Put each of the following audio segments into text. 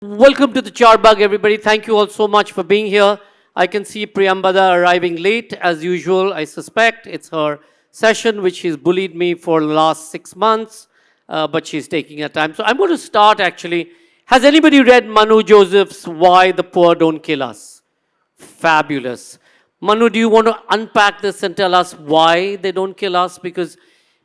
Welcome to the Charbagh, everybody. Thank you all so much for being here. I can see Priyambada arriving late, as usual, I suspect. It's her session, which she's bullied me for the last 6 months, but she's taking her time. So I'm going to start, actually. Has anybody read Manu Joseph's Why the Poor Don't Kill Us? Fabulous. Manu, do you want to unpack this and tell us why they don't kill us? Because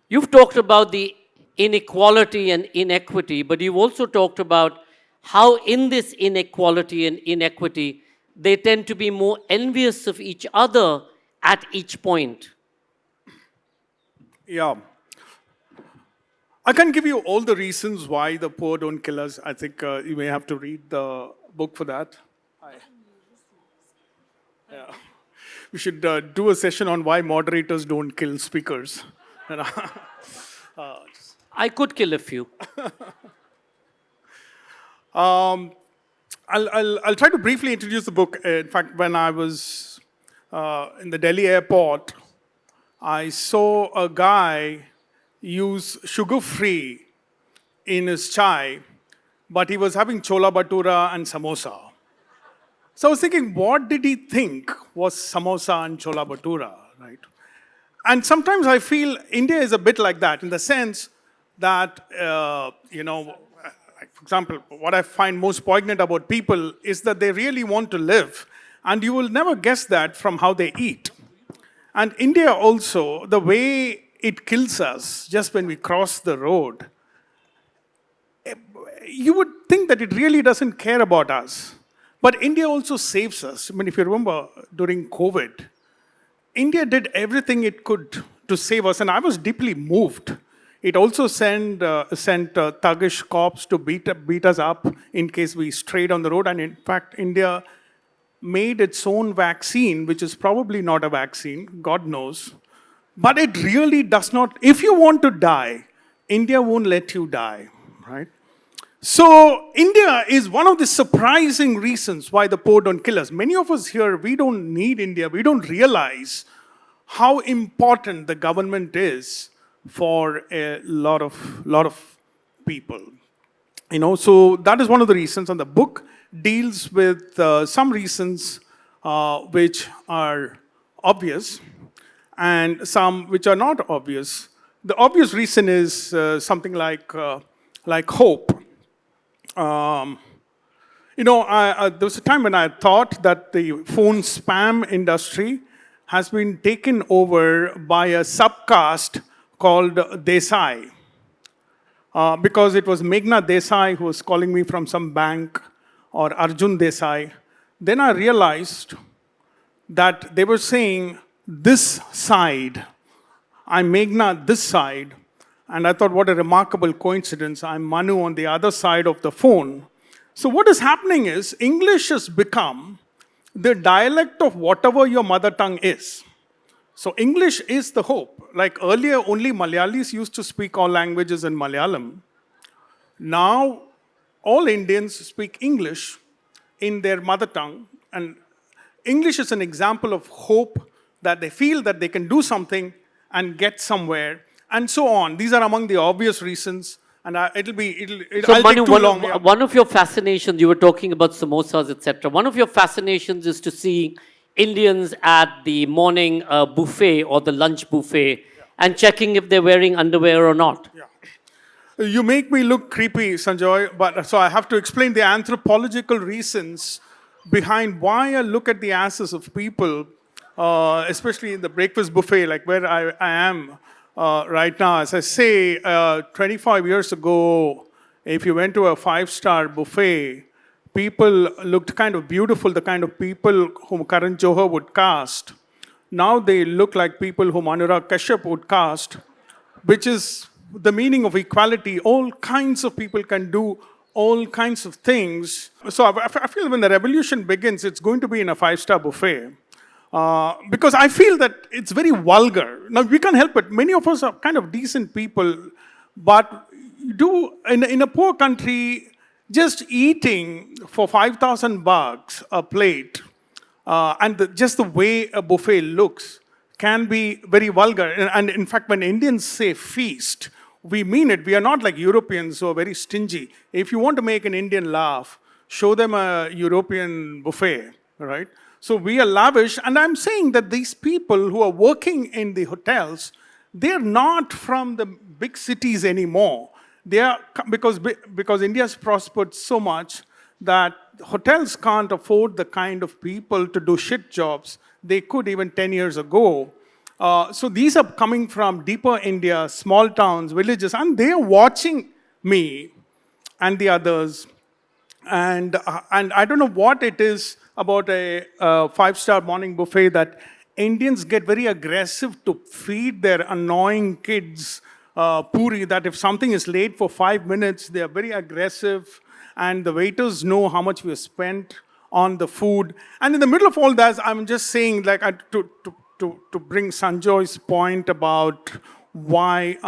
you've talked about the inequality and inequity, but you've also talked about how in this inequality and inequity, they tend to be more envious of each other at each point. Yeah. I can give you all the reasons why the poor don't kill us. I think you may have to read the book for that. Yeah. We should do a session on why moderators don't kill speakers. I could kill a few. I'll try to briefly introduce the book. In fact, when I was in the Delhi airport, I saw a guy use sugar-free in his chai, but he was having chola bhatura and samosa. So I was thinking, what did he think was samosa and chola bhatura, right? And sometimes I feel India is a bit like that, in the sense that, for example, what I find most poignant about people is that they really want to live, and you will never guess that from how they eat. And India also, the way it kills us just when we cross the road, you would think that it really doesn't care about us. But India also saves us. I mean, if you remember, during COVID, India did everything it could to save us, and I was deeply moved. It also sent thuggish cops to beat us up in case we strayed on the road. And in fact, India made its own vaccine, which is probably not a vaccine, God knows. But it really does not. If you want to die, India won't let you die, right? So India is one of the surprising reasons why the poor don't kill us. Many of us here, we don't need India. We don't realize how important the government is for a lot of people. So that is one of the reasons, and the book deals with some reasons which are obvious and some which are not obvious. The obvious reason is something like hope. There was a time when I thought that the phone spam industry has been taken over by a subcaste called Desai, because it was Meghna Desai who was calling me from some bank, or Arjun Desai. Then I realized that they were saying this side, I'm Meghna this side, and I thought, what a remarkable coincidence, I'm Manu on the other side of the phone. So what is happening is, English has become the dialect of whatever your mother tongue is. So English is the hope. Like earlier, only Malayalis used to speak all languages in Malayalam. Now, all Indians speak English in their mother tongue. And English is an example of hope, that they feel that they can do something and get somewhere, and so on. These are among the obvious reasons. And I'll Manu, take too long. One of your fascinations, you were talking about samosas, etc. One of your fascinations is to see Indians at the morning buffet or the lunch buffet and checking if they're wearing underwear or not. Yeah. You make me look creepy, Sanjoy, but so I have to explain the anthropological reasons behind why I look at the asses of people, especially in the breakfast buffet, like where I am right now. As I say, 25 years ago, if you went to a 5-star buffet, people looked kind of beautiful, the kind of people whom Karan Johar would cast. Now they look like people whom Anurag Kashyap would cast, which is the meaning of equality. All kinds of people can do all kinds of things. So I feel when the revolution begins, it's going to be in a 5-star buffet. Because I feel that it's very vulgar. Now, we can't help it. Many of us are kind of decent people, but in a poor country, just eating for 5,000 bucks a plate, and just the way a buffet looks can be very vulgar. And in fact, when Indians say feast, we mean it. We are not like Europeans who are very stingy. If you want to make an Indian laugh, show them a European buffet, right? So we are lavish, and I'm saying that these people who are working in the hotels, they're not from the big cities anymore. They are because India's prospered so much that hotels can't afford the kind of people to do shit jobs they could even 10 years ago. So these are coming from deeper India, small towns, villages, and they are watching me and the others. And I don't know what it is about a five-star morning buffet that Indians get very aggressive to feed their annoying kids puri, that if something is late for 5 minutes, they are very aggressive, and the waiters know how much we have spent on the food. And in the middle of all that, I'm just saying, like, to bring Sanjoy's point about why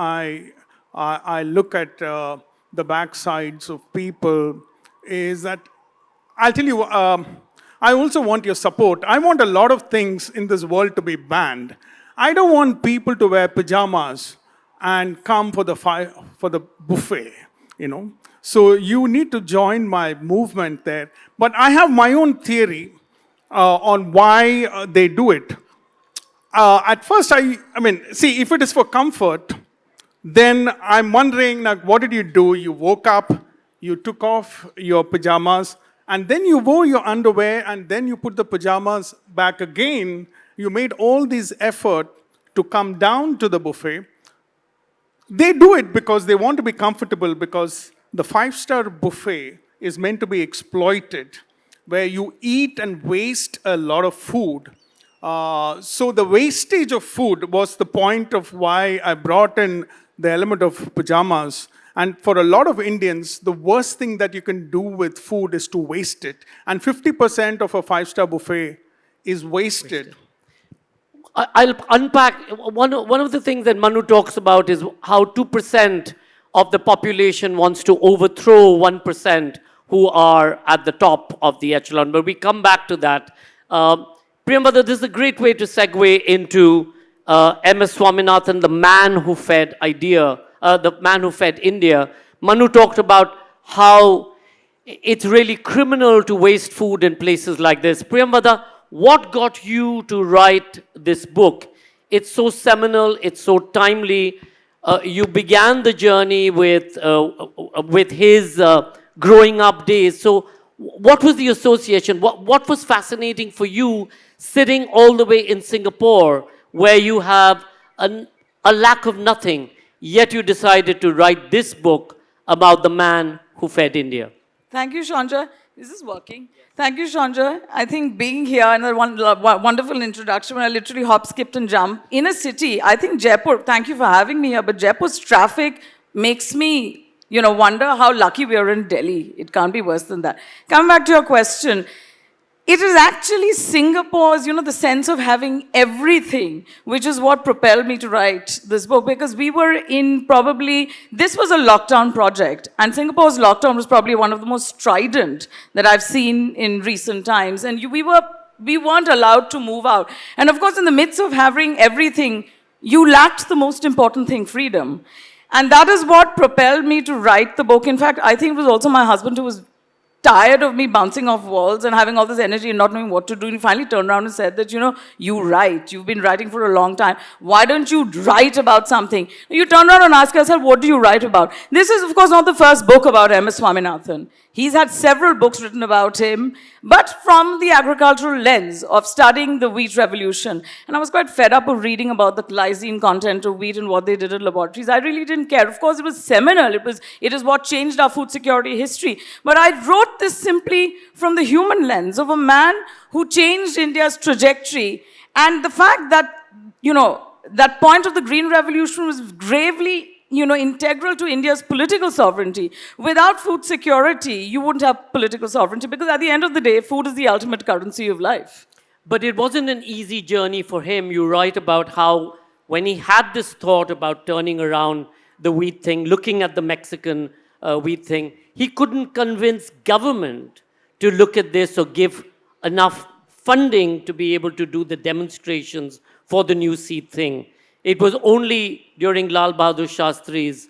I look at the backsides of people, is that I'll tell you, I also want your support. I want a lot of things in this world to be banned. I don't want people to wear pajamas and come for the buffet, you know. So you need to join my movement there. But I have my own theory on why they do it. At first, I mean, see, if it is for comfort, then I'm wondering, like, what did you do? You woke up, you took off your pajamas, and then you wore your underwear, and then you put the pajamas back again. You made all this effort to come down to the buffet. They do it because they want to be comfortable, because the five-star buffet is meant to be exploited, where you eat and waste a lot of food. So the wastage of food was the point of why I brought in the element of pajamas. And for a lot of Indians, the worst thing that you can do with food is to waste it. And 50% of a five-star buffet is wasted. I'll unpack. One of the things that Manu talks about is how 2% of the population wants to overthrow 1% who are at the top of the echelon. But we come back to that. Priyambada, this is a great way to segue into MS Swaminathan, the man who fed India. Manu talked about how it's really criminal to waste food in places like this. Priyambada, what got you to write this book? It's so seminal, it's so timely. You began the journey with his growing up days. So what was the association? What was fascinating for you sitting all the way in Singapore, where you have a lack of nothing, yet you decided to write this book about the man who fed India? Thank you, Sanjoy. Is this working? Thank you, Sanjoy. I think being here and a wonderful introduction, when I literally hop, skipped and jumped in a city. I think Jaipur, thank you for having me here, but Jaipur's traffic makes me, wonder how lucky we are in Delhi. It can't be worse than that. Coming back to your question, it is actually Singapore's, the sense of having everything, which is what propelled me to write this book, because we were this was a lockdown project, and Singapore's lockdown was probably one of the most strident that I've seen in recent times, and we weren't allowed to move out. And of course, in the midst of having everything, you lacked the most important thing, freedom. And that is what propelled me to write the book. In fact, I think it was also my husband who was tired of me bouncing off walls and having all this energy and not knowing what to do. And he finally turned around and said that, you write. You've been writing for a long time. Why don't you write about something? You turn around and ask yourself, what do you write about? This is, of course, not the first book about MS Swaminathan. He's had several books written about him, but from the agricultural lens of studying the wheat revolution. And I was quite fed up of reading about the lysine content of wheat and what they did in laboratories. I really didn't care. Of course, it was seminal. It is what changed our food security history. But I wrote this simply from the human lens of a man who changed India's trajectory. And the fact that, that point of the Green Revolution was gravely integral to India's political sovereignty. Without food security, you wouldn't have political sovereignty, because at the end of the day, food is the ultimate currency of life. But it wasn't an easy journey for him. You write about how when he had this thought about turning around the wheat thing, looking at the Mexican wheat thing, he couldn't convince government to look at this or give enough funding to be able to do the demonstrations for the new seed thing. It was only during Lal Bahadur Shastri's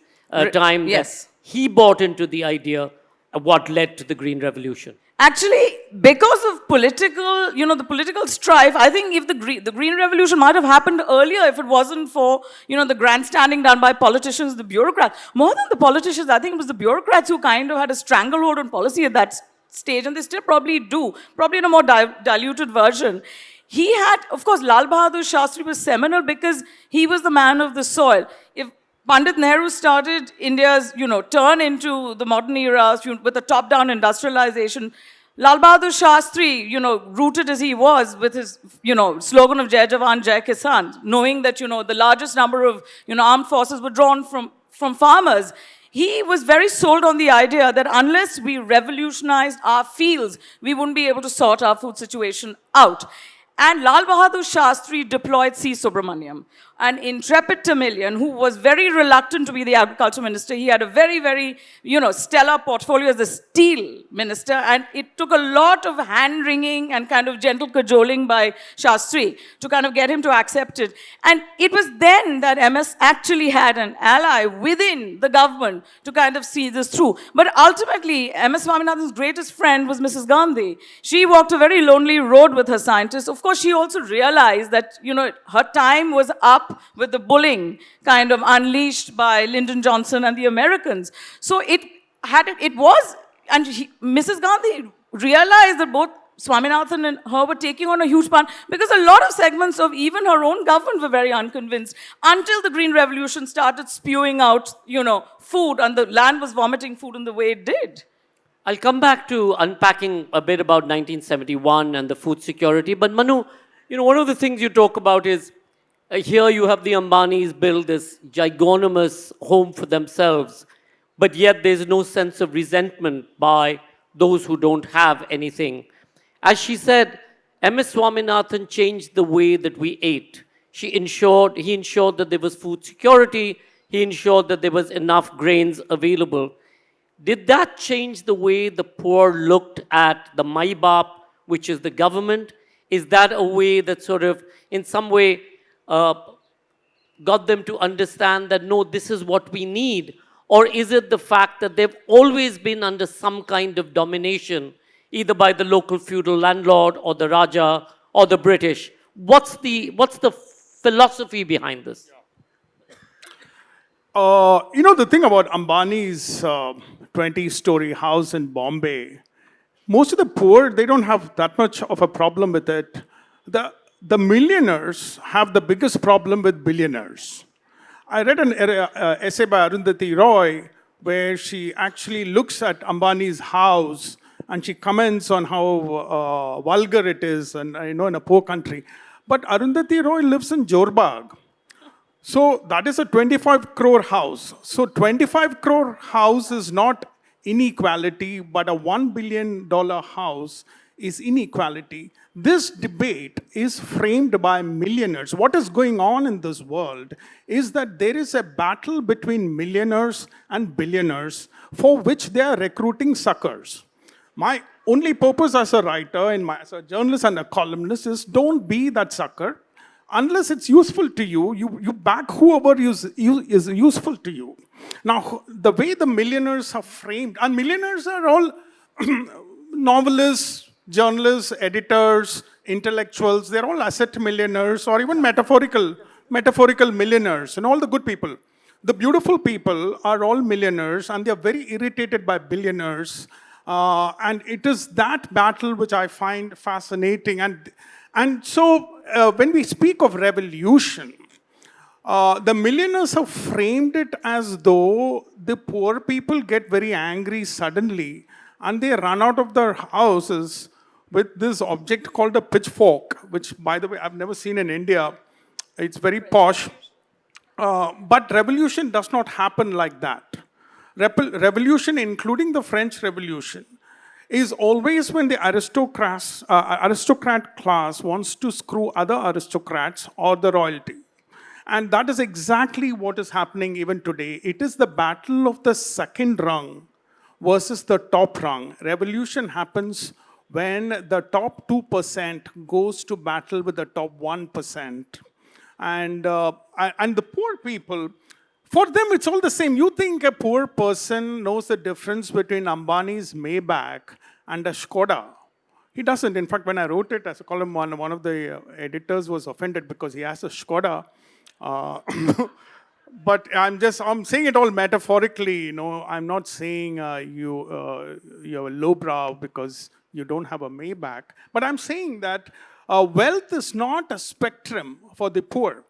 time that he bought into the idea of what led to the Green Revolution. Actually, because of political, the political strife, I think if the Green Revolution might have happened earlier if it wasn't for, the grandstanding done by politicians, the bureaucrats. More than the politicians, I think it was the bureaucrats who kind of had a stranglehold on policy at that stage, and they still probably do, probably in a more diluted version. He had, of course, Lal Bahadur Shastri was seminal because he was the man of the soil. If Pandit Nehru started India's, turn into the modern era with a top-down industrialization, Lal Bahadur Shastri, rooted as he was with his, slogan of Jai Jawan, Jai Kisan, knowing that, the largest number of, armed forces were drawn from farmers. He was very sold on the idea that unless we revolutionized our fields, we wouldn't be able to sort our food situation out. And Lal Bahadur Shastri deployed C. Subramaniam, an intrepid Tamilian who was very reluctant to be the agriculture minister. He had a very, very, stellar portfolio as the steel minister, and it took a lot of hand-wringing and kind of gentle cajoling by Shastri to kind of get him to accept it. And it was then that MS actually had an ally within the government to kind of see this through. But ultimately, MS Swaminathan's greatest friend was Mrs. Gandhi. She walked a very lonely road with her scientists. Of course, she also realized that, her time was up with the bullying kind of unleashed by Lyndon Johnson and the Americans. So Mrs. Gandhi realized that both Swaminathan and her were taking on a huge part because a lot of segments of even her own government were very unconvinced until the Green Revolution started spewing out, food, and the land was vomiting food in the way it did. I'll come back to unpacking a bit about 1971 and the food security. But Manu, one of the things you talk about is here you have the Ambanis build this gigantomous home for themselves, but yet there's no sense of resentment by those who don't have anything. As she said, MS Swaminathan changed the way that we ate. He ensured that there was food security. He ensured that there was enough grains available. Did that change the way the poor looked at the Mai-Bap, which is the government? Is that a way that sort of, in some way, got them to understand that, no, this is what we need? Or is it the fact that they've always been under some kind of domination, either by the local feudal landlord or the Raja or the British? What's the philosophy behind this? The thing about Ambani's 20-story house in Bombay, most of the poor, they don't have that much of a problem with it. The millionaires have the biggest problem with billionaires. I read an essay by Arundhati Roy where she actually looks at Ambani's house and she comments on how vulgar it is and, in a poor country. But Arundhati Roy lives in Jorbag. So that is a 25 crore house. So 25 crore house is not inequality, but a $1 billion house is inequality. This debate is framed by millionaires. What is going on in this world is that there is a battle between millionaires and billionaires for which they are recruiting suckers. My only purpose as a writer, as a journalist and a columnist is don't be that sucker. Unless it's useful to you, you back whoever is useful to you. Now, the way the millionaires are framed, and millionaires are all novelists, journalists, editors, intellectuals, they're all asset millionaires or even metaphorical millionaires, and all the good people. The beautiful people are all millionaires and they're very irritated by billionaires. And it is that battle which I find fascinating. And so when we speak of revolution, the millionaires have framed it as though the poor people get very angry suddenly and they run out of their houses with this object called a pitchfork, which, by the way, I've never seen in India. It's very posh. But revolution does not happen like that. Revolution, including the French Revolution, is always when the aristocrat class wants to screw other aristocrats or the royalty. And that is exactly what is happening even today. It is the battle of the second rung versus the top rung. Revolution happens when the top 2% goes to battle with the top 1%. And the poor people, for them, it's all the same. You think a poor person knows the difference between Ambani's Maybach and a Skoda. He doesn't. In fact, when I wrote it as a column, one of the editors was offended because he has a Skoda. But I'm saying it all metaphorically, you know. I'm not saying you're lowbrow because you don't have a Maybach. But I'm saying that wealth is not a spectrum for the poor.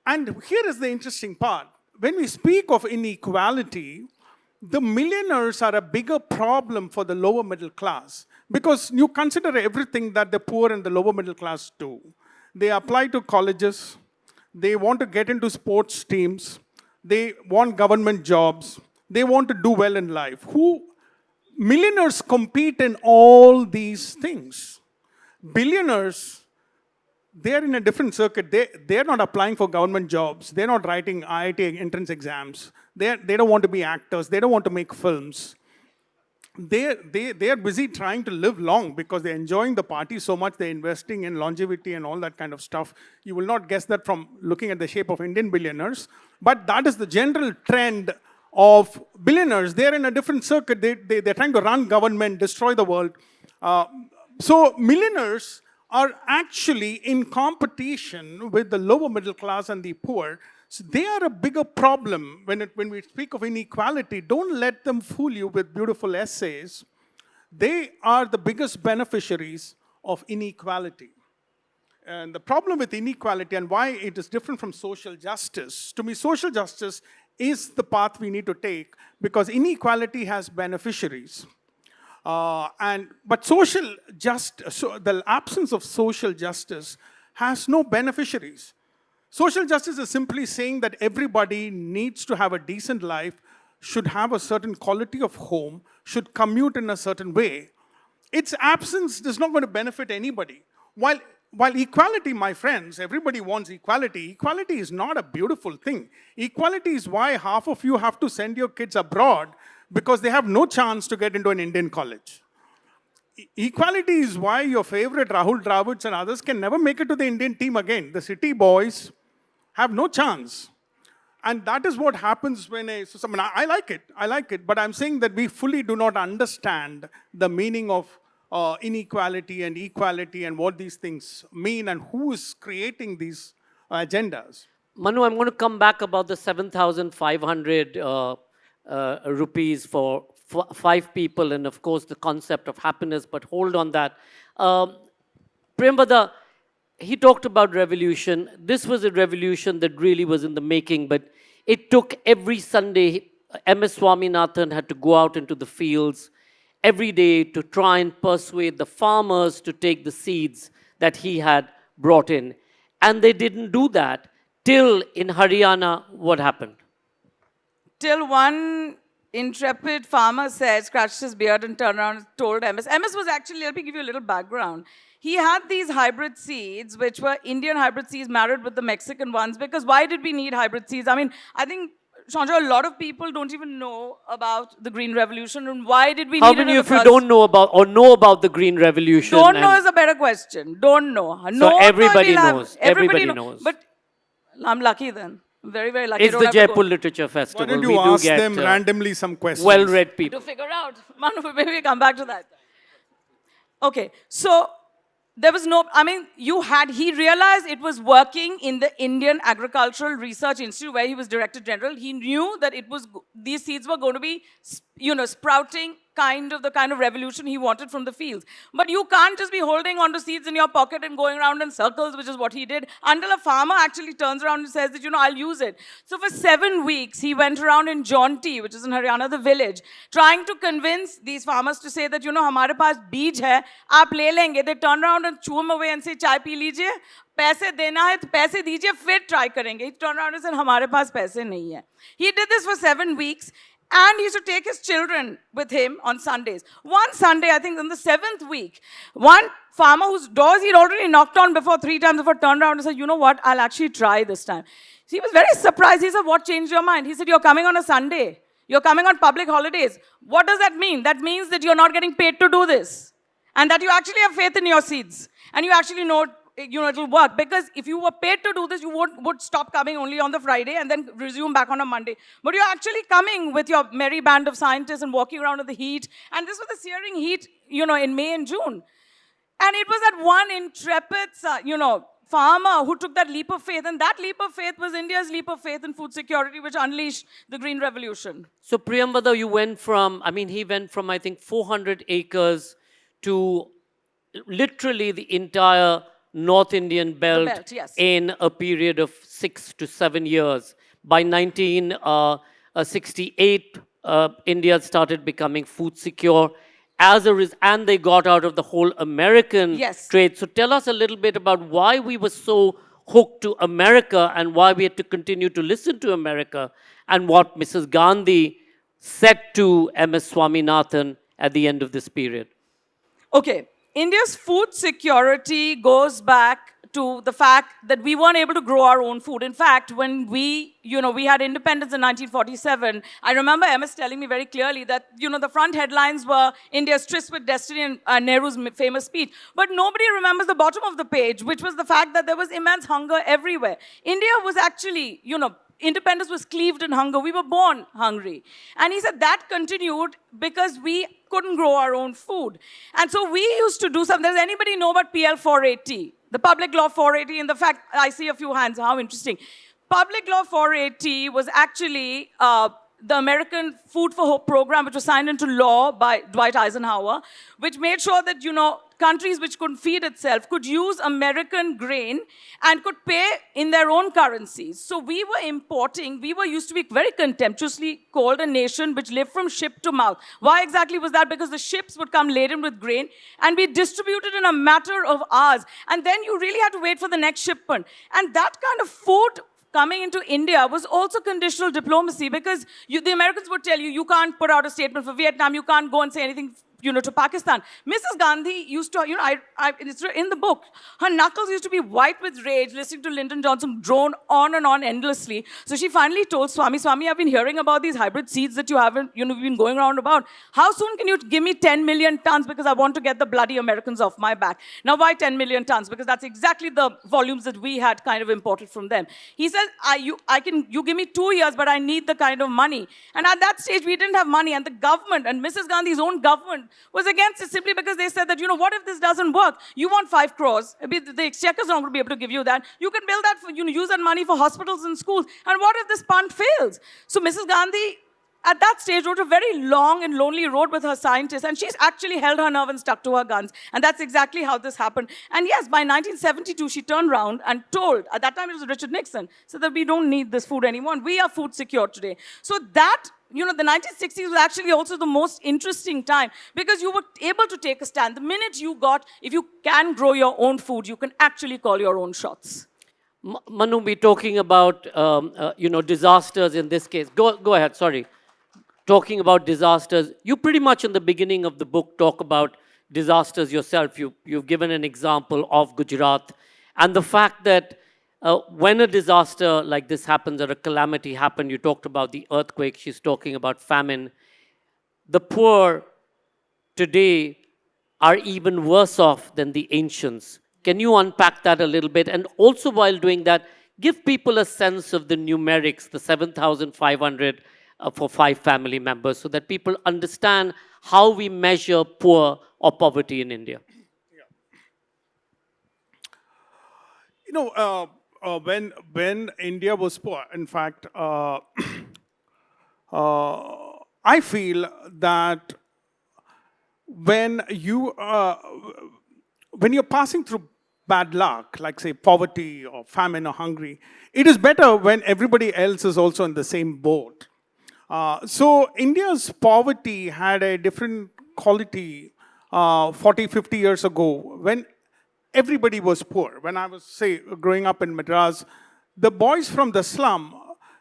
And here is the interesting part. When we speak of inequality, the millionaires are a bigger problem for the lower middle class because you consider everything that the poor and the lower middle class do. They apply to colleges, they want to get into sports teams, they want government jobs, they want to do well in life. Millionaires compete in all these things. Billionaires, they're in a different circuit. They're not applying for government jobs. They're not writing IIT entrance exams. They don't want to be actors. They don't want to make films. They're busy trying to live long because they're enjoying the party so much. They're investing in longevity and all that kind of stuff. You will not guess that from looking at the shape of Indian billionaires. But that is the general trend of billionaires. They're in a different circuit. They're trying to run government, destroy the world. So millionaires are actually in competition with the lower middle class and the poor. So they are a bigger problem when we speak of inequality. Don't let them fool you with beautiful essays. They are the biggest beneficiaries of inequality. And the problem with inequality and why it is different from social justice, to me, social justice is the path we need to take because inequality has beneficiaries. But the absence of social justice has no beneficiaries. Social justice is simply saying that everybody needs to have a decent life, should have a certain quality of home, should commute in a certain way. Its absence is not going to benefit anybody. While equality, my friends, everybody wants equality. Equality is not a beautiful thing. Equality is why half of you have to send your kids abroad because they have no chance to get into an Indian college. Equality is why your favorite Rahul Dravids and others can never make it to the Indian team again. The city boys have no chance. And that is what happens when I like it, but I'm saying that we fully do not understand the meaning of inequality and equality and what these things mean and who is creating these agendas. Manu, I'm going to come back about the 7,500 rupees for 5 people and of course the concept of happiness, but hold on that. Priyambada, he talked about revolution. This was a revolution that really was in the making, but it took every Sunday, MS Swaminathan had to go out into the fields every day to try and persuade the farmers to take the seeds that he had brought in. And they didn't do that till in Haryana, what happened? Till one intrepid farmer said, scratched his beard and turned around and told MS. MS was actually, let me give you a little background. He had these hybrid seeds, which were Indian hybrid seeds married with the Mexican ones, because why did we need hybrid seeds? I mean, I think, Sanjoy, a lot of people don't even know about the Green Revolution, and why did we need it? How many of you don't know about or know about the Green Revolution? Don't know is a better question. Don't know. So everybody knows. Everybody knows. But I'm lucky then. Very, very lucky. It's the Jaipur Literature Festival. Why don't you ask them randomly some questions? Well-read people. To figure out. Manu, maybe we come back to that. Okay, so there was no, I mean, he realized it was working in the Indian Agricultural Research Institute where he was Director General. He knew that these seeds were going to be, sprouting the kind of revolution he wanted from the fields. But you can't just be holding onto seeds in your pocket and going around in circles, which is what he did, until a farmer actually turns around and says that, I'll use it. So for 7 weeks, he went around in Jaunti, which is in Haryana, the village, trying to convince these farmers to say that, hamare paas beej hai, aap le lenge. They turn around and chew him away and say, chai pee lijiye, paise dena hai, to paise dijiye, fir try karenge. He turned around and said, hamare paas paise nahi hai. He did this for 7 weeks. And he used to take his children with him on Sundays. One Sunday, I think in the 7th week, one farmer whose doors he'd already knocked on before 3 times before turned around and said, you know what, I'll actually try this time. So he was very surprised. He said, what changed your mind? He said, you're coming on a Sunday. You're coming on public holidays. What does that mean? That means that you're not getting paid to do this. And that you actually have faith in your seeds. And you actually know it'll work. Because if you were paid to do this, you would stop coming only on the Friday and then resume back on a Monday. But you're actually coming with your merry band of scientists and walking around in the heat. And this was the searing heat, in May and June. And it was that one intrepid, farmer who took that leap of faith. And that leap of faith was India's leap of faith in food security, which unleashed the Green Revolution. So Priyambada, he went from, I think, 400 acres to literally the entire North Indian belt, yes. in a period of 6 to 7 years. By 1968, India started becoming food secure. And they got out of the whole American Yes. trade. So tell us a little bit about why we were so hooked to America and why we had to continue to listen to America, and what Mrs. Gandhi said to MS Swaminathan at the end of this period. Okay, India's food security goes back to the fact that we weren't able to grow our own food. In fact, when we had independence in 1947, I remember MS telling me very clearly that, the front headlines were India's tryst with destiny and Nehru's famous speech. But nobody remembers the bottom of the page, which was the fact that there was immense hunger everywhere. India was actually, independence was cleaved in hunger. We were born hungry. And he said that continued because we couldn't grow our own food. And so we used to do something. Does anybody know about PL 480? The Public Law 480, and the fact, I see a few hands, how interesting. Public Law 480 was actually the American Food for Hope program, which was signed into law by Dwight Eisenhower, which made sure that, countries which couldn't feed itself could use American grain and could pay in their own currencies. So we were used to be very contemptuously called a nation which lived from ship to mouth. Why exactly was that? Because the ships would come laden with grain and be distributed in a matter of hours. And then you really had to wait for the next shipment. And that kind of food coming into India was also conditional diplomacy, because the Americans would tell you, you can't put out a statement for Vietnam, you can't go and say anything to Pakistan. Mrs. Gandhi used to, it's in the book, her knuckles used to be white with rage listening to Lyndon Johnson drone on and on endlessly. So she finally told Swami, I've been hearing about these hybrid seeds that you haven't, been going around about. How soon can you give me 10 million tons, because I want to get the bloody Americans off my back. Now, why 10 million tons? Because that's exactly the volumes that we had kind of imported from them. He says, you give me 2 years, but I need the kind of money. And at that stage, we didn't have money, and the government, and Mrs. Gandhi's own government, was against it simply because they said that, what if this doesn't work? You want 5 crores. The exchequer's not going to be able to give you that. You can build that, use that money for hospitals and schools. And what if this fund fails? So Mrs. Gandhi, at that stage, wrote a very long and lonely road with her scientists, and she's actually held her nerve and stuck to her guns. And that's exactly how this happened. And yes, by 1972, she turned around and told, at that time it was Richard Nixon, said that we don't need this food anymore, and we are food secure today. So that, the 1960s was actually also the most interesting time, because you were able to take a stand. The minute if you can grow your own food, you can actually call your own shots. Manu, we're talking about, disasters in this case. Go ahead, sorry. Talking about disasters, you pretty much in the beginning of the book talk about disasters yourself. You've given an example of Gujarat, and the fact that when a disaster like this happens, or a calamity happened, you talked about the earthquake, she's talking about famine. The poor today are even worse off than the ancients. Can you unpack that a little bit? And also, while doing that, give people a sense of the numerics, the 7,500 for 5 family members, so that people understand how we measure poor or poverty in India. When India was poor, in fact, I feel that when you're passing through bad luck, like say poverty or famine or hungry, it is better when everybody else is also in the same boat. So India's poverty had a different quality 40, 50 years ago, when everybody was poor. When I was, say, growing up in Madras, the boys from the slum,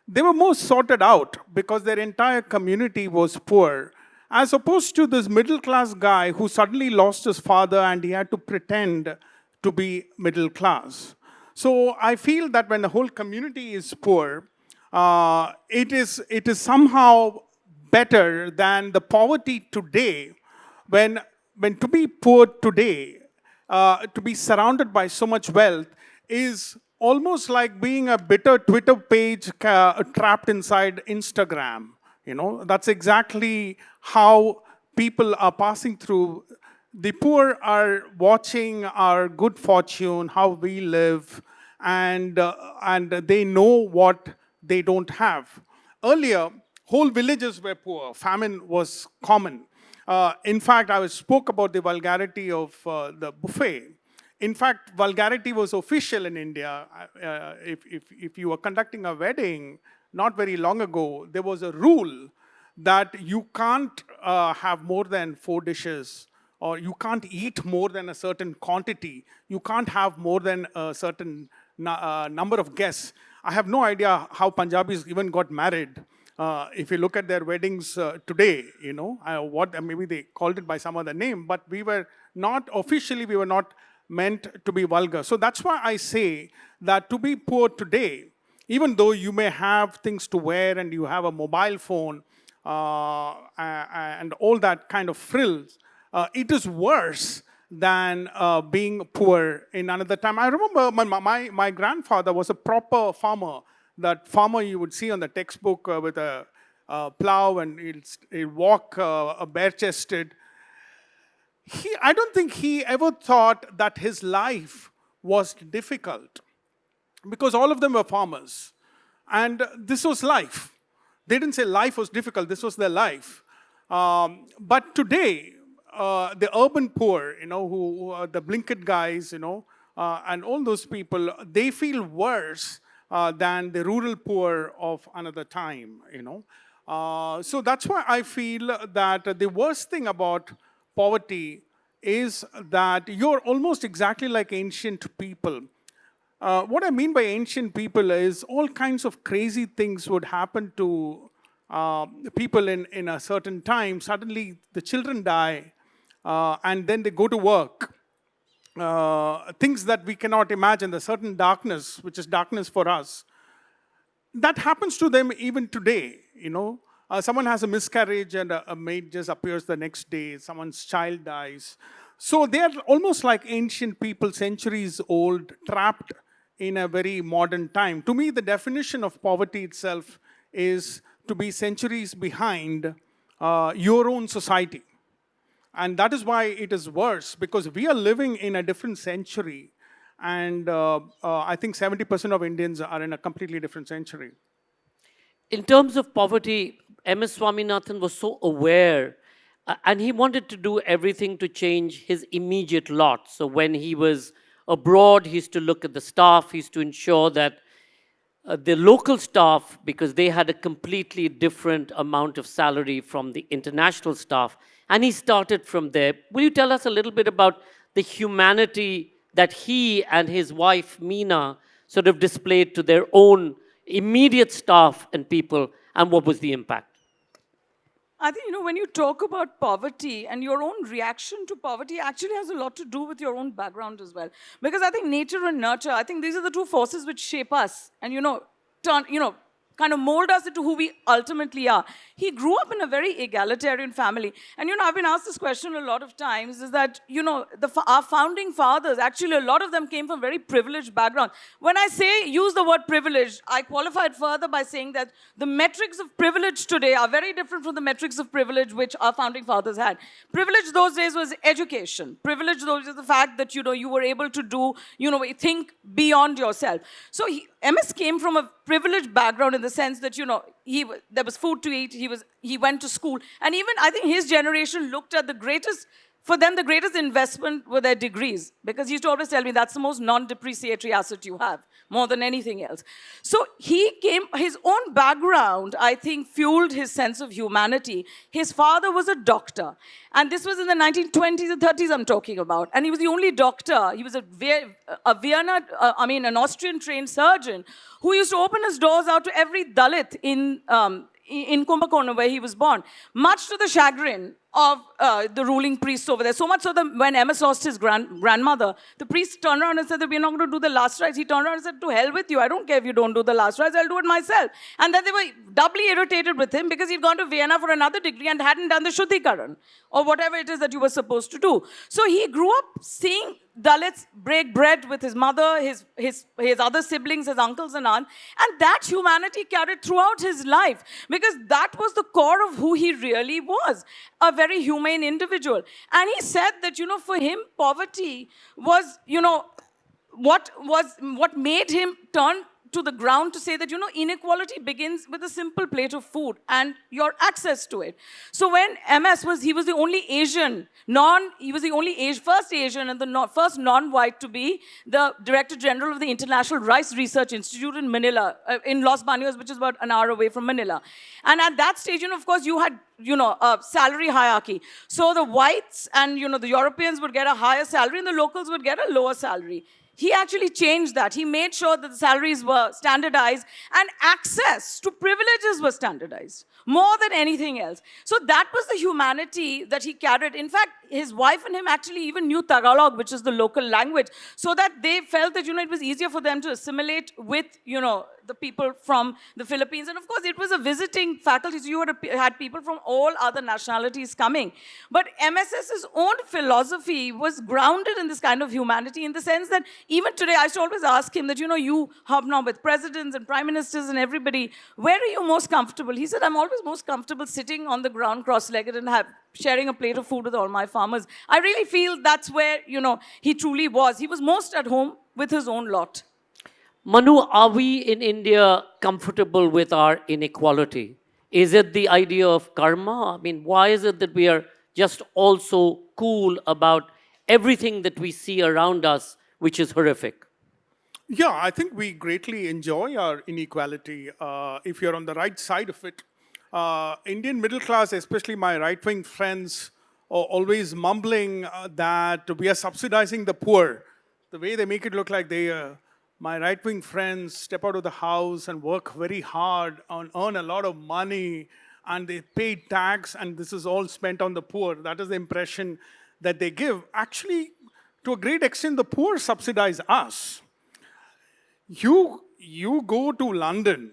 they were more sorted out because their entire community was poor, as opposed to this middle-class guy who suddenly lost his father and he had to pretend to be middle class. So I feel that when the whole community is poor, it is somehow better than the poverty today, when to be poor today to be surrounded by so much wealth is almost like being a bitter Twitter page trapped inside Instagram. You know, that's exactly how people are passing through. The poor are watching our good fortune, how we live, and they know what they don't have. Earlier, whole villages were poor. Famine was common. In fact, I spoke about the vulgarity of the buffet. In fact, vulgarity was official in India. If you were conducting a wedding not very long ago, there was a rule that you can't have more than 4 dishes, or you can't eat more than a certain quantity. You can't have more than a certain number of guests. I have no idea how Punjabis even got married. If you look at their weddings today, you know, maybe they called it by some other name, but we were not meant to be vulgar. So that's why I say that to be poor today, even though you may have things to wear and you have a mobile phone and all that kind of frills, it is worse than being poor in another time. I remember my grandfather was a proper farmer. That farmer you would see on the textbook with a plow, and he'll walk bare-chested. I don't think he ever thought that his life was difficult, because all of them were farmers. And this was life. They didn't say life was difficult, this was their life. But today, the urban poor, you know, who are the blinkered guys, you know, and all those people, they feel worse than the rural poor of another time, you know. So that's why I feel that the worst thing about poverty is that you're almost exactly like ancient people. What I mean by ancient people is all kinds of crazy things would happen to people in a certain time. Suddenly the children die and then they go to work. Things that we cannot imagine, the certain darkness, which is darkness for us, that happens to them even today, you know. Someone has a miscarriage and a maid just appears the next day, someone's child dies. So they are almost like ancient people, centuries old, trapped in a very modern time. To me, the definition of poverty itself is to be centuries behind your own society. And that is why it is worse, because we are living in a different century. And I think 70% of Indians are in a completely different century. In terms of poverty, MS Swaminathan was so aware, and he wanted to do everything to change his immediate lot. So when he was abroad, he used to look at the staff, he used to ensure that the local staff, because they had a completely different amount of salary from the international staff, and he started from there. Will you tell us a little bit about the humanity that he and his wife, Meena, sort of displayed to their own immediate staff and people, and what was the impact? I think, you know, when you talk about poverty and your own reaction to poverty actually has a lot to do with your own background as well. Because I think nature and nurture, I think these are the two forces which shape us and, kind of mold us into who we ultimately are. He grew up in a very egalitarian family. And, I've been asked this question a lot of times, is that, our founding fathers, actually a lot of them came from very privileged backgrounds. When I use the word privilege, I qualify it further by saying that the metrics of privilege today are very different from the metrics of privilege which our founding fathers had. Privilege those days was education. Privilege those days was the fact that, you were able to do, think beyond yourself. So MS came from a privileged background in the sense that, there was food to eat, he went to school. And even, I think his generation looked at the greatest investment were their degrees. Because he used to always tell me, that's the most non-depreciatory asset you have, more than anything else. So his own background, I think, fueled his sense of humanity. His father was a doctor. And this was in the 1920s and 30s I'm talking about. And he was the only doctor. He was an Austrian-trained surgeon who used to open his doors out to every Dalit in Kumbakonam, where he was born, much to the chagrin of the ruling priests over there. So much so that when MS lost his grandmother, the priest turned around and said that we're not going to do the last rites. He turned around and said, to hell with you. I don't care if you don't do the last rites. I'll do it myself. And then they were doubly irritated with him because he'd gone to Vienna for another degree and hadn't done the Shuddhikaran or whatever it is that you were supposed to do. So he grew up seeing Dalits break bread with his mother, his other siblings, his uncles and aunts. And that humanity carried throughout his life because that was the core of who he really was, a very humane individual. And he said that, for him, poverty was, what made him turn to the ground to say that, inequality begins with a simple plate of food and your access to it. So when he was the only Asian, first Asian and the first non-white to be the Director General of the International Rice Research Institute in Manila, in Los Baños, which is about an hour away from Manila. And at that stage, of course, you had, a salary hierarchy. So the whites and, the Europeans would get a higher salary and the locals would get a lower salary. He actually changed that. He made sure that the salaries were standardized and access to privileges was standardized more than anything else. So that was the humanity that he carried. In fact, his wife and him actually even knew Tagalog, which is the local language, so that they felt that, it was easier for them to assimilate with, the people from the Philippines. And of course, it was a visiting faculty, so you had people from all other nationalities coming. But MSS's own philosophy was grounded in this kind of humanity in the sense that even today, I used to always ask him that, you hobnob with presidents and prime ministers and everybody, where are you most comfortable? He said, I'm always most comfortable sitting on the ground cross-legged and sharing a plate of food with all my farmers. I really feel that's where, he truly was. He was most at home with his own lot. Manu, are we in India comfortable with our inequality? Is it the idea of karma? I mean, why is it that we are just also cool about everything that we see around us, which is horrific? Yeah, I think we greatly enjoy our inequality if you're on the right side of it. Indian middle class, especially my right-wing friends, are always mumbling that we are subsidizing the poor. The way they make it look like my right-wing friends step out of the house and work very hard and earn a lot of money and they pay tax and this is all spent on the poor. That is the impression that they give. Actually, to a great extent, the poor subsidize us. You go to London,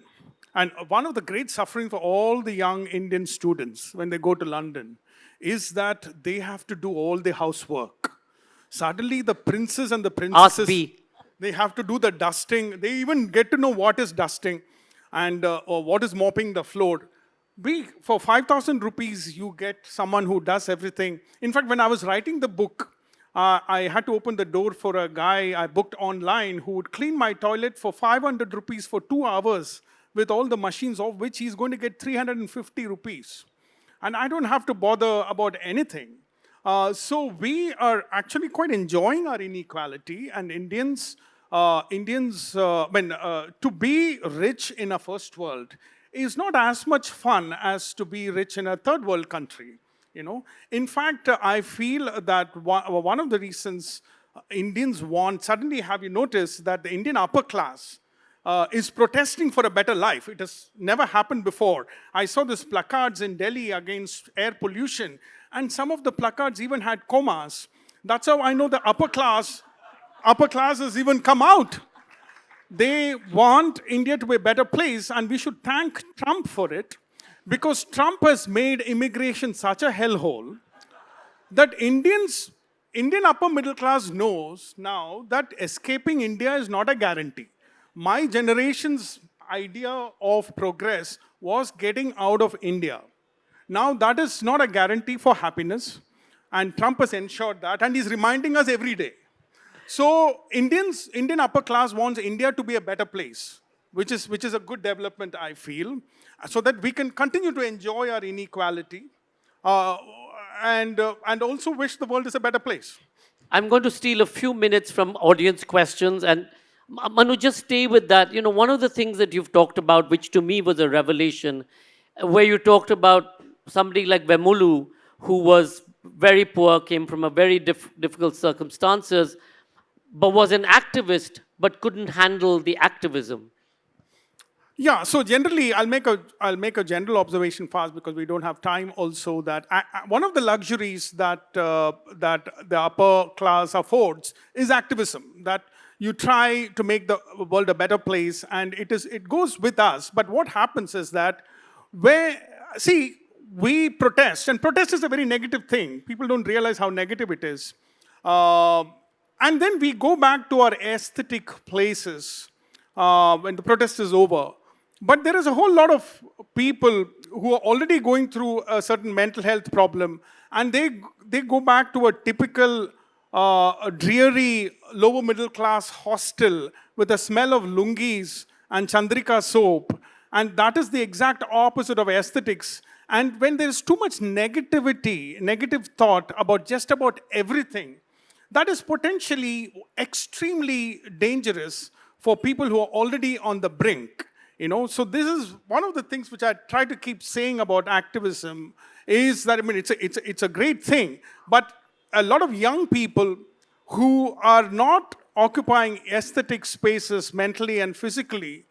and one of the great suffering for all the young Indian students when they go to London is that they have to do all the housework. Suddenly, the princes and the princesses, they have to do the dusting. They even get to know what is dusting and or what is mopping the floor. For 5,000 rupees, you get someone who does everything. In fact, when I was writing the book, I had to open the door for a guy I booked online who would clean my toilet for 500 rupees for 2 hours with all the machines, of which he's going to get 350 rupees. And I don't have to bother about anything. So we are actually quite enjoying our inequality, and to be rich in a first world is not as much fun as to be rich in a third world country. In fact, I feel that one of the reasons Indians want, suddenly have you noticed that the Indian upper class is protesting for a better life. It has never happened before. I saw these placards in Delhi against air pollution, and some of the placards even had commas. That's how I know the upper class has even come out. They want India to be a better place, and we should thank Trump for it, because Trump has made immigration such a hellhole that Indian upper middle class knows now that escaping India is not a guarantee. My generation's idea of progress was getting out of India. Now that is not a guarantee for happiness, and Trump has ensured that, and he's reminding us every day. So Indian upper class wants India to be a better place, which is a good development, I feel, so that we can continue to enjoy our inequality and also wish the world is a better place. I'm going to steal a few minutes from audience questions, and Manu, just stay with that. One of the things that you've talked about, which to me was a revelation, where you talked about somebody like Vemulu, who was very poor, came from a very difficult circumstances, but was an activist, but couldn't handle the activism. Yeah, so generally, I'll make a general observation fast because we don't have time. Also, that one of the luxuries that the upper class affords is activism. That you try to make the world a better place, and it goes with us. But what happens is that we protest, and protest is a very negative thing. People don't realize how negative it is. Uh, and then we go back to our aesthetic places when the protest is over. But there is a whole lot of people who are already going through a certain mental health problem, and they go back to a typical a dreary lower middle class hostel with a smell of lungis and Chandrika soap. And that is the exact opposite of aesthetics. And when there is too much negativity, negative thought about just about everything, that is potentially extremely dangerous for people who are already on the brink. So this is one of the things which I try to keep saying about activism is that, I mean, it's a great thing, but a lot of young people who are not occupying aesthetic spaces mentally and physically,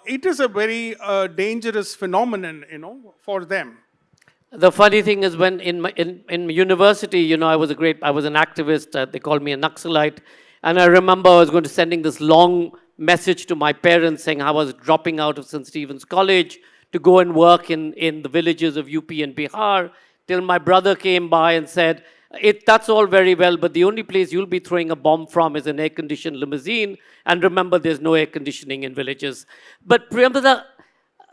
it is a very dangerous phenomenon, for them. The funny thing is when in university, I was an activist. They called me a Naxalite. And I remember I was going to sending this long message to my parents saying I was dropping out of St. Stephen's College to go and work in the villages of UP and Bihar, till my brother came by and said, that's all very well, but the only place you'll be throwing a bomb from is an air-conditioned limousine. And remember, there's no air conditioning in villages. But Priyambada,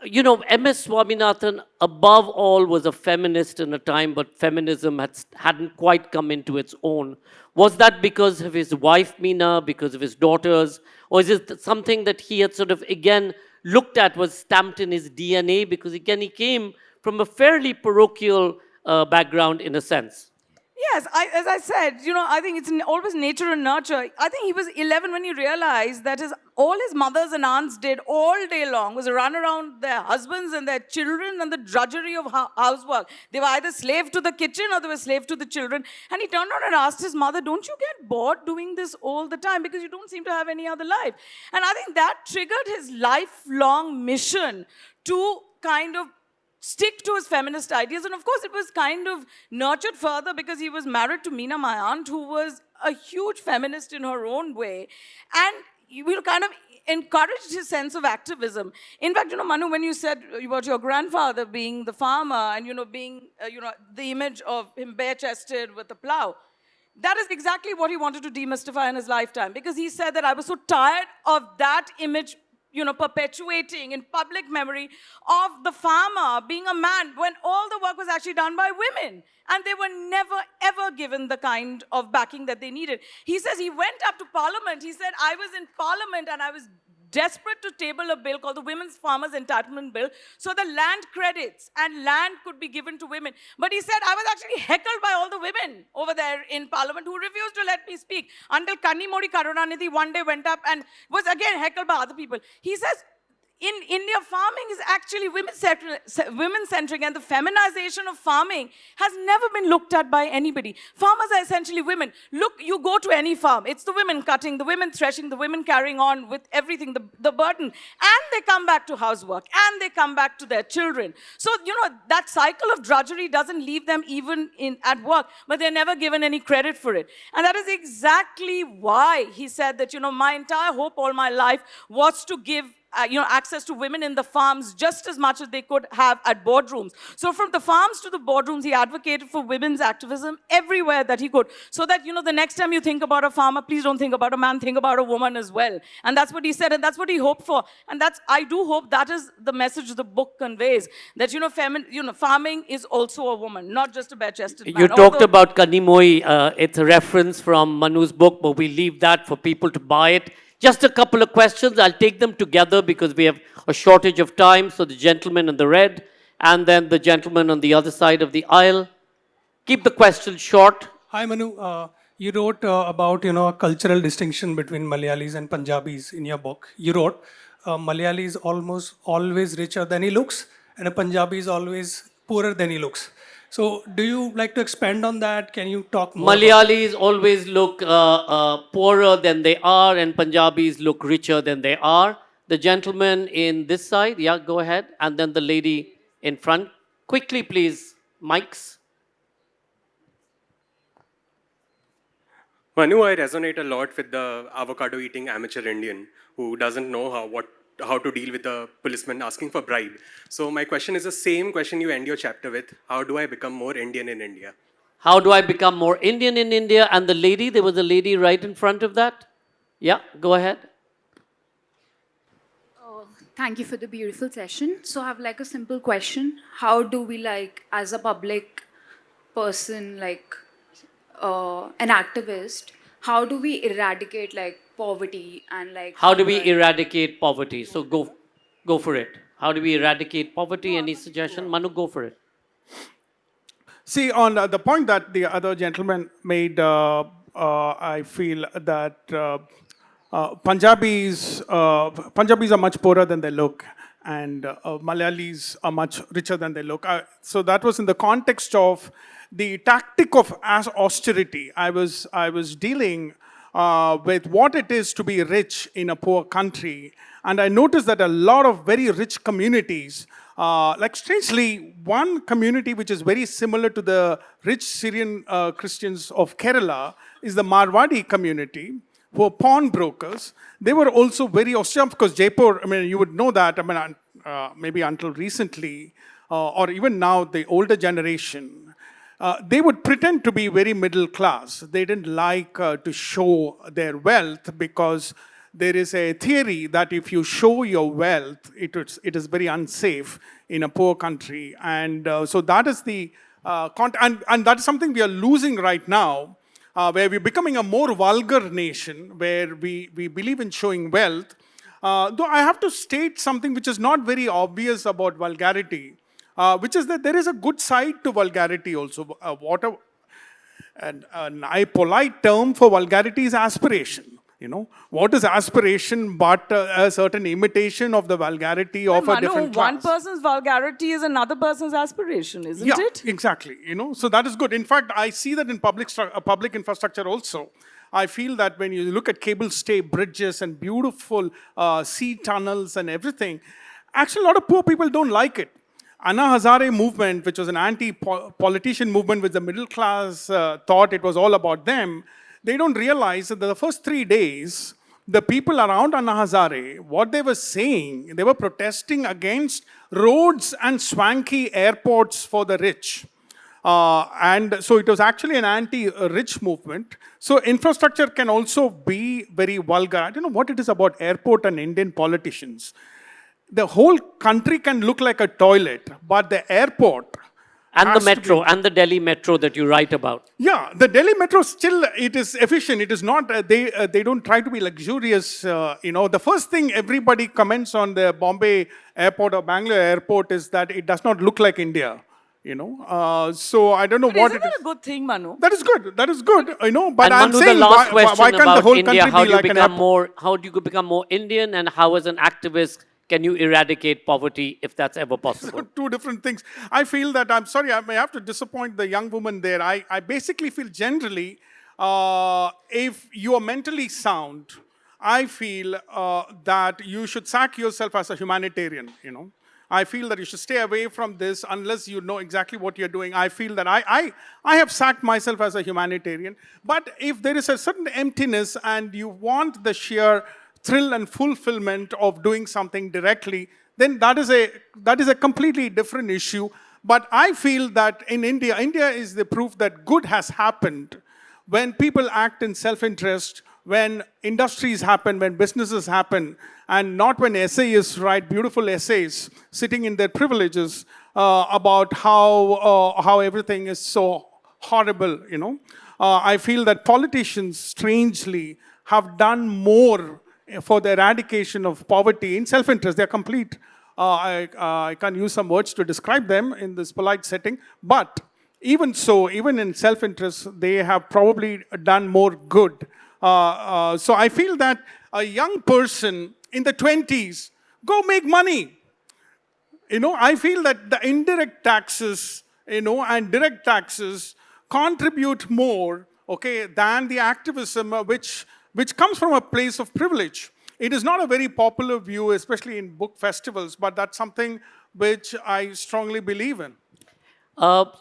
MS Swaminathan, above all, was a feminist in a time, but feminism hadn't quite come into its own. Was that because of his wife, Meena, because of his daughters? Or is it something that he had sort of, again, looked at, was stamped in his DNA? Because, again, he came from a fairly parochial background, in a sense. Yes, as I said, I think it's always nature and nurture. I think he was 11 when he realized that all his mothers and aunts did all day long was run around their husbands and their children and the drudgery of housework. They were either slave to the kitchen or they were slave to the children. And he turned around and asked his mother, don't you get bored doing this all the time? Because you don't seem to have any other life. And I think that triggered his lifelong mission to kind of stick to his feminist ideas. And of course, it was kind of nurtured further because he was married to Meena, my aunt, who was a huge feminist in her own way. And we kind of encouraged his sense of activism. In fact, Manu, when you said about your grandfather being the farmer and, being, the image of him bare-chested with a plow, that is exactly what he wanted to demystify in his lifetime. Because he said that I was so tired of that image perpetuating in public memory of the farmer being a man when all the work was actually done by women. And they were never, ever given the kind of backing that they needed. He says he went up to Parliament. He said, I was in Parliament and I was desperate to table a bill called the Women's Farmers Entitlement Bill so the land credits and land could be given to women. But he said, I was actually heckled by all the women over there in Parliament who refused to let me speak until Kanni Modi Karunanidhi one day went up and was again heckled by other people. He says, in India, farming is actually women-centric, and the feminization of farming has never been looked at by anybody. Farmers are essentially women. Look, you go to any farm, it's the women cutting, the women threshing, the women carrying on with everything, the burden, and they come back to housework, and they come back to their children. So, that cycle of drudgery doesn't leave them even at work, but they're never given any credit for it. And that is exactly why he said that, my entire hope all my life was to give access to women in the farms just as much as they could have at boardrooms. So from the farms to the boardrooms, he advocated for women's activism everywhere that he could. So that, the next time you think about a farmer, please don't think about a man, think about a woman as well. And that's what he said, and that's what he hoped for. And I do hope that is the message the book conveys, that, farming is also a woman, not just a bare-chested man. You talked about Kanimoi. It's a reference from Manu's book, but we leave that for people to buy it. Just a couple of questions. I'll take them together because we have a shortage of time. So the gentleman in the red and then the gentleman on the other side of the aisle. Keep the questions short. Hi, Manu. You wrote about, a cultural distinction between Malayalis and Punjabis in your book. You wrote, Malayali is almost always richer than he looks and a Punjabi is always poorer than he looks. So do you like to expand on that? Can you talk more? Malayalis always look poorer than they are and Punjabis look richer than they are. The gentleman in this side, yeah, go ahead. And then the lady in front. Quickly, please, mics. Manu, I resonate a lot with the avocado-eating amateur Indian who doesn't know how to deal with a policeman asking for bribe. So my question is the same question you end your chapter with. How do I become more Indian in India? How do I become more Indian in India? And the lady, there was a lady right in front of that. Yeah, go ahead. Thank you for the beautiful session. So I have like a simple question. How do we like, as a public person, like an activist, how do we eradicate like poverty and like... How do we eradicate poverty? So go for it. How do we eradicate poverty? Any suggestion? Manu, go for it. See, on the point that the other gentleman made, I feel that Punjabis are much poorer than they look, and Malayalis are much richer than they look. So that was in the context of the tactic of austerity. I was dealing with what it is to be rich in a poor country, and I noticed that a lot of very rich communities, like strangely, one community which is very similar to the rich Syrian Christians of Kerala is the Marwadi community, who are pawnbrokers. They were also very austere, because Jaipur, I mean, you would know that, I mean, maybe until recently, or even now, the older generation, they would pretend to be very middle class. They didn't like to show their wealth, because there is a theory that if you show your wealth, it is very unsafe in a poor country. And so that is the, and that is something we are losing right now, where we're becoming a more vulgar nation, where we believe in showing wealth. Though I have to state something which is not very obvious about vulgarity, which is that there is a good side to vulgarity also. A polite term for vulgarity is aspiration. You know, what is aspiration but a certain imitation of the vulgarity of a different class? One person's vulgarity is another person's aspiration, isn't it? Yeah, exactly. You know, so that is good. In fact, I see that in public infrastructure also. I feel that when you look at cable stay bridges and beautiful sea tunnels and everything, actually a lot of poor people don't like it. Anna Hazare movement, which was an anti-politician movement which the middle class thought it was all about them, they don't realize that the first 3 days, the people around Anna Hazare, what they were saying, they were protesting against roads and swanky airports for the rich. And so it was actually an anti-rich movement. So infrastructure can also be very vulgar. I don't know what it is about airport and Indian politicians. The whole country can look like a toilet, but the airport... And the metro, and the Delhi metro that you write about. Yeah, the Delhi metro still, it is efficient. It is not, they don't try to be luxurious. You know, the first thing everybody comments on the Bombay airport or Bangalore airport is that it does not look like India. You know, so I don't know But what isn't it is. that a good thing, Manu? That is good. That is good. You know, but And I'm Manu, saying, the last question why can't about the whole India, country how be do you like an become airport? how do you become more Indian, and how as an activist can you eradicate poverty if that's ever possible? Two different things. I feel that, I'm sorry, I may have to disappoint the young woman there. I basically feel generally, if you are mentally sound, I feel that you should sack yourself as a humanitarian, you know. I feel that you should stay away from this unless you know exactly what you're doing. I feel that I have sacked myself as a humanitarian. But if there is a certain emptiness and you want the sheer thrill and fulfillment of doing something directly, then that is a completely different issue. But I feel that in India is the proof that good has happened when people act in self-interest, when industries happen, when businesses happen, and not when essayists write beautiful essays sitting in their privileges about how everything is so horrible, you know. I feel that politicians, strangely, have done more for the eradication of poverty in self-interest. They're complete. I can't use some words to describe them in this polite setting, but even so, even in self-interest, they have probably done more good. So I feel that a young person in the 20s, go make money. You know, I feel that the indirect taxes, you know, and direct taxes contribute more, okay, than the activism which comes from a place of privilege. It is not a very popular view, especially in book festivals, but that's something which I strongly believe in.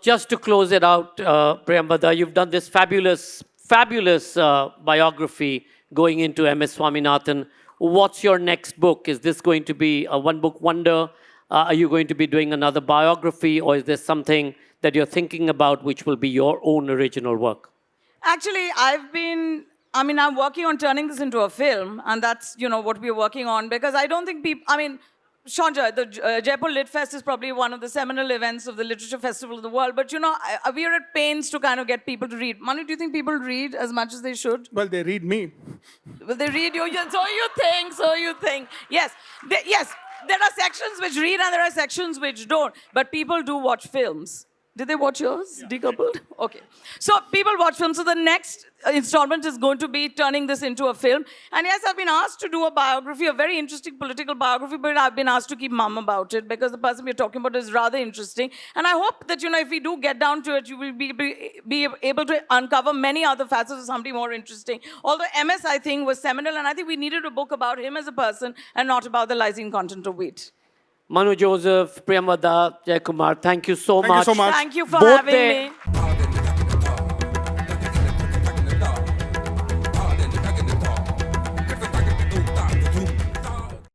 Just to close it out, Priyambada, you've done this fabulous biography going into MS Swaminathan. What's your next book? Is this going to be a one-book wonder? Are you going to be doing another biography, or is there something that you're thinking about which will be your own original work? Actually, I'm working on turning this into a film, and that's, what we're working on, because I don't think people, Sanjoy, the Jaipur Lit Fest is probably one of the seminal events of the literature festival of the world, but, we are at pains to kind of get people to read. Manu, do you think people read as much as they should? Well, they read me. Will they read you? So you think. Yes, there are sections which read and there are sections which don't, but people do watch films. Did they watch yours? Yeah. Decoupled? Okay. So people watch films. So the next installment is going to be turning this into a film. And yes, I've been asked to do a biography, a very interesting political biography, but I've been asked to keep mum about it because the person we're talking about is rather interesting. And I hope that, if we do get down to it, you will be able to uncover many other facets of somebody more interesting. Although MS, I think, was seminal, and I think we needed a book about him as a person and not about the lysine content of wheat. Manu Joseph, Priyambada Jayakumar, thank you so much. Thank you so much. Thank you for Both having me.